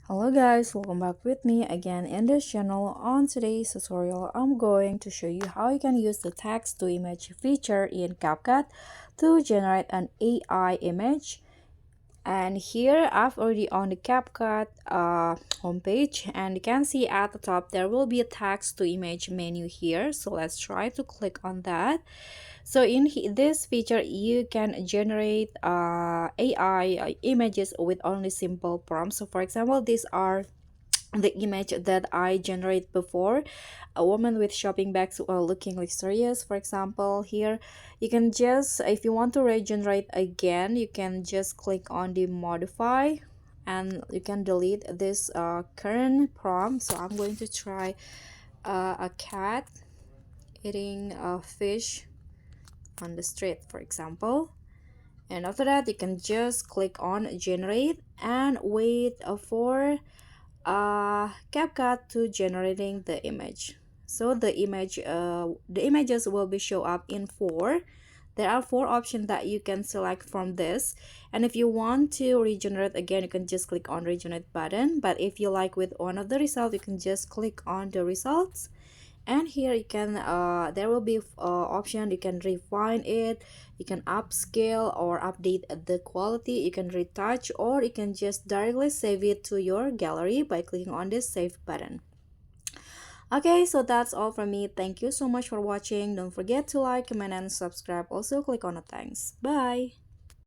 Hello guys, welcome back with me again in this channel. On today's tutorial, I'm going to show you how you can use the text to image feature in CapCut to generate an AI image. And here I've already on the CapCut homepage, and you can see at the top there will be a text to image menu here. So let's try to click on that. So in this feature, you can generate AI images with only simple prompts. So for example, these are the image that I generate before, a woman with shopping bags looking luxurious. For example, here you can just, if you want to regenerate again, you can just click on the modify and you can delete this current prompt. So I'm going to try a cat eating a fish on the street, for example. And after that, you can just click on generate and wait for CapCut to generating the image. So the images will be show up in four. There are four options that you can select from this, and if you want to regenerate again, you can just click on regenerate button. But if you like with one of the results, you can just click on the results, and here you can there will be option. You can refine it, you can upscale or update the quality, you can retouch, or you can just directly save it to your gallery by clicking on this save button. Okay, so that's all from me. Thank you so much for watching. Don't forget to like, comment, and subscribe. Also click on the thanks. Bye.